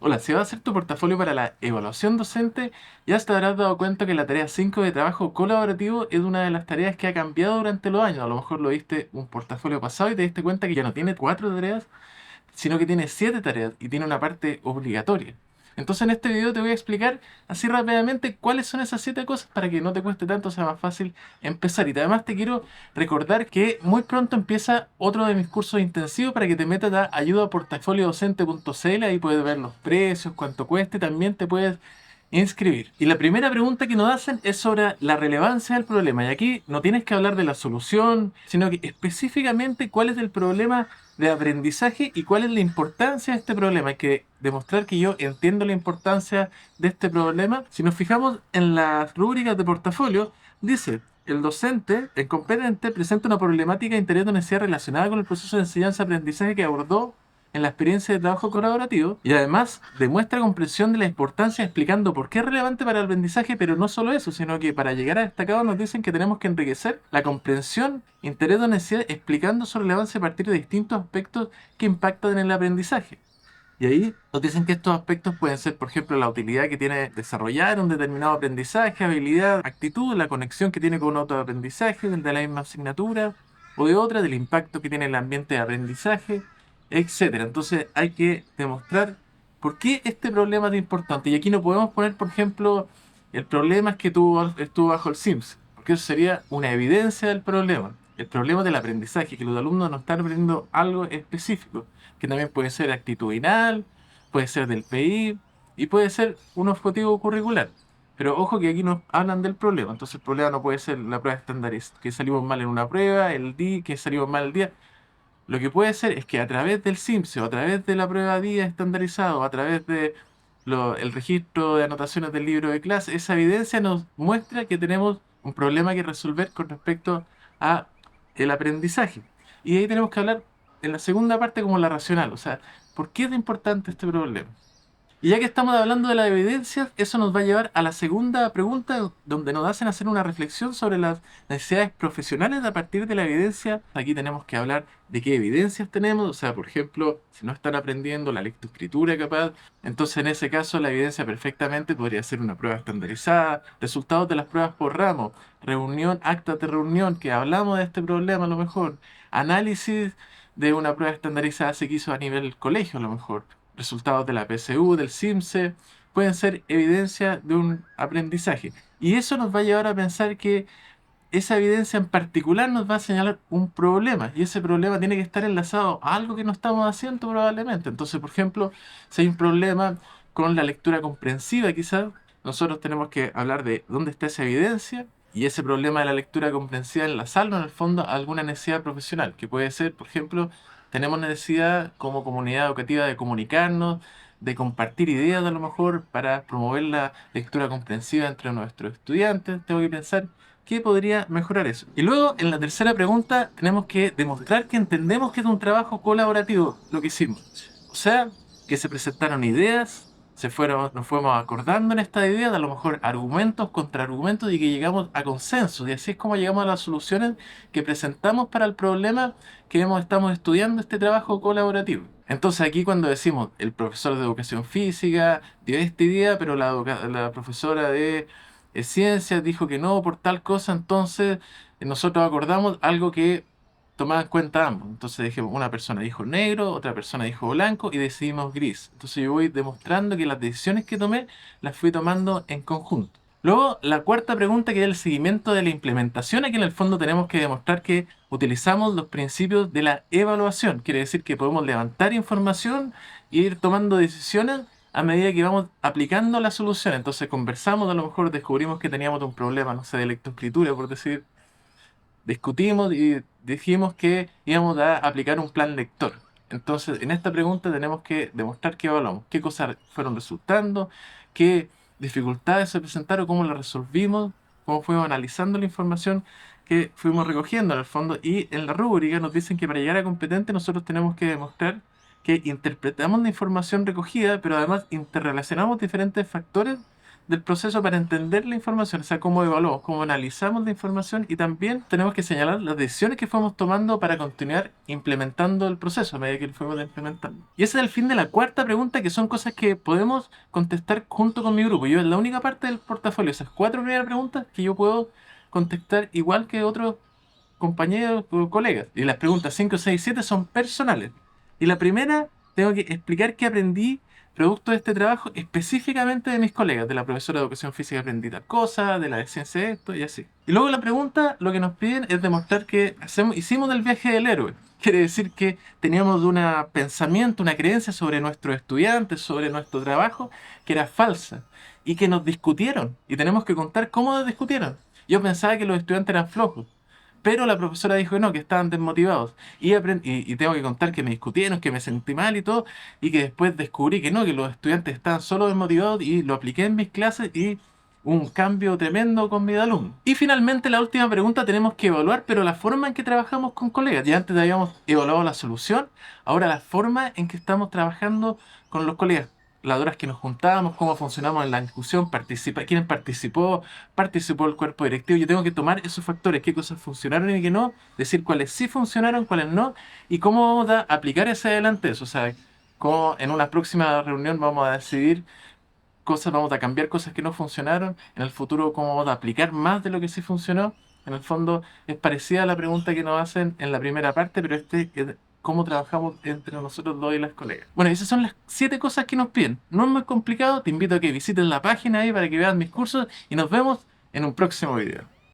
Hola, si vas a hacer tu portafolio para la evaluación docente, ya te habrás dado cuenta que la tarea 5 de trabajo colaborativo es una de las tareas que ha cambiado durante los años. A lo mejor lo viste un portafolio pasado y te diste cuenta que ya no tiene 4 tareas, sino que tiene 7 tareas y tiene una parte obligatoria. Entonces en este video te voy a explicar así rápidamente cuáles son esas 7 cosas para que no te cueste tanto, sea más fácil empezar. Y además te quiero recordar que muy pronto empieza otro de mis cursos intensivos para que te metas a ayudaportafoliodocente.cl. Ahí puedes ver los precios, cuánto cueste, también te puedes inscribir. Y la primera pregunta que nos hacen es sobre la relevancia del problema. Y aquí no tienes que hablar de la solución, sino que específicamente cuál es el problema de aprendizaje y cuál es la importancia de este problema. Hay que demostrar que yo entiendo la importancia de este problema. Si nos fijamos en las rúbricas de portafolio, dice: el docente, el competente, presenta una problemática de interés o necesidad relacionada con el proceso de enseñanza-aprendizaje que abordó en la experiencia de trabajo colaborativo, y además demuestra comprensión de la importancia explicando por qué es relevante para el aprendizaje, pero no solo eso, sino que para llegar a destacado nos dicen que tenemos que enriquecer la comprensión, interés o necesidad explicando su relevancia a partir de distintos aspectos que impactan en el aprendizaje. Y ahí nos dicen que estos aspectos pueden ser, por ejemplo, la utilidad que tiene desarrollar un determinado aprendizaje, habilidad, actitud, la conexión que tiene con otro aprendizaje de la misma asignatura o de otra, del impacto que tiene el ambiente de aprendizaje, etcétera. Entonces hay que demostrar por qué este problema es importante. Y aquí no podemos poner, por ejemplo, el problema es que estuvo bajo el SIMS, porque eso sería una evidencia del problema. El problema del aprendizaje, que los alumnos no están aprendiendo algo específico, que también puede ser actitudinal, puede ser del PI y puede ser un objetivo curricular. Pero ojo que aquí nos hablan del problema. Entonces el problema no puede ser la prueba estándares, que salimos mal en una prueba, el día, que salimos mal el día. Lo que puede ser es que a través del SIMSE o a través de la prueba día estandarizado, a través de el registro de anotaciones del libro de clase, esa evidencia nos muestra que tenemos un problema que resolver con respecto a el aprendizaje. Y ahí tenemos que hablar en la segunda parte como la racional, o sea, ¿por qué es importante este problema? Y ya que estamos hablando de las evidencias, eso nos va a llevar a la segunda pregunta, donde nos hacen hacer una reflexión sobre las necesidades profesionales a partir de la evidencia. Aquí tenemos que hablar de qué evidencias tenemos, o sea, por ejemplo, si no están aprendiendo la lectoescritura capaz, entonces en ese caso la evidencia perfectamente podría ser una prueba estandarizada, resultados de las pruebas por ramo, reunión, actas de reunión, que hablamos de este problema a lo mejor, análisis de una prueba estandarizada se quiso a nivel colegio a lo mejor, resultados de la PSU, del CIMSE, pueden ser evidencia de un aprendizaje. Y eso nos va a llevar a pensar que esa evidencia en particular nos va a señalar un problema, y ese problema tiene que estar enlazado a algo que no estamos haciendo probablemente. Entonces, por ejemplo, si hay un problema con la lectura comprensiva, quizás nosotros tenemos que hablar de dónde está esa evidencia y ese problema de la lectura comprensiva enlazarlo en el fondo a alguna necesidad profesional, que puede ser, por ejemplo, tenemos necesidad como comunidad educativa de comunicarnos, de compartir ideas a lo mejor para promover la lectura comprensiva entre nuestros estudiantes. Tengo que pensar qué podría mejorar eso. Y luego, en la tercera pregunta, tenemos que demostrar que entendemos que es un trabajo colaborativo lo que hicimos. O sea, que se presentaron ideas, nos fuimos acordando en estas ideas, a lo mejor argumentos, contraargumentos, y que llegamos a consensos. Y así es como llegamos a las soluciones que presentamos para el problema que estamos estudiando este trabajo colaborativo. Entonces aquí cuando decimos el profesor de educación física dio esta idea, pero la profesora de ciencias dijo que no por tal cosa, entonces nosotros acordamos algo que tomaba en cuenta ambos. Entonces dijimos, una persona dijo negro, otra persona dijo blanco y decidimos gris. Entonces yo voy demostrando que las decisiones que tomé las fui tomando en conjunto. Luego, la cuarta pregunta, que es el seguimiento de la implementación. Aquí en el fondo tenemos que demostrar que utilizamos los principios de la evaluación. Quiere decir que podemos levantar información e ir tomando decisiones a medida que vamos aplicando la solución. Entonces conversamos, a lo mejor descubrimos que teníamos un problema, no sé, de lectoescritura, por decir, discutimos y dijimos que íbamos a aplicar un plan lector. Entonces, en esta pregunta tenemos que demostrar qué evaluamos, qué cosas fueron resultando, qué dificultades se presentaron, cómo las resolvimos, cómo fuimos analizando la información que fuimos recogiendo en el fondo. Y en la rúbrica nos dicen que para llegar a competente nosotros tenemos que demostrar que interpretamos la información recogida, pero además interrelacionamos diferentes factores del proceso para entender la información, o sea, cómo evaluamos, cómo analizamos la información y también tenemos que señalar las decisiones que fuimos tomando para continuar implementando el proceso a medida que lo fuimos implementando. Y ese es el fin de la cuarta pregunta, que son cosas que podemos contestar junto con mi grupo. Yo es la única parte del portafolio, esas cuatro primeras preguntas que yo puedo contestar igual que otros compañeros o colegas. Y las preguntas 5, 6 y 7 son personales. Y la primera, tengo que explicar qué aprendí producto de este trabajo específicamente de mis colegas. De la profesora de educación física aprendí tal cosa, de la de ciencia esto y así. Y luego la pregunta, lo que nos piden es demostrar que hicimos del viaje del héroe. Quiere decir que teníamos un pensamiento, una creencia sobre nuestros estudiantes, sobre nuestro trabajo, que era falsa. Y que nos discutieron. Y tenemos que contar cómo nos discutieron. Yo pensaba que los estudiantes eran flojos. Pero la profesora dijo que no, que estaban desmotivados. Y tengo que contar que me discutieron, que me sentí mal y todo, y que después descubrí que no, que los estudiantes estaban solo desmotivados y lo apliqué en mis clases y un cambio tremendo con mis alumnos. Y finalmente la última pregunta tenemos que evaluar, pero la forma en que trabajamos con colegas. Ya antes habíamos evaluado la solución, ahora la forma en que estamos trabajando con los colegas. Las horas que nos juntábamos, cómo funcionamos en la discusión, quién participó el cuerpo directivo. Yo tengo que tomar esos factores, qué cosas funcionaron y qué no, decir cuáles sí funcionaron, cuáles no, y cómo vamos a aplicar hacia adelante eso. O sea, cómo en una próxima reunión vamos a decidir cosas, vamos a cambiar cosas que no funcionaron, en el futuro cómo vamos a aplicar más de lo que sí funcionó. En el fondo es parecida a la pregunta que nos hacen en la primera parte, pero es cómo trabajamos entre nosotros dos y las colegas. Bueno, esas son las 7 cosas que nos piden. No es muy complicado, te invito a que visites la página ahí para que veas mis cursos y nos vemos en un próximo video.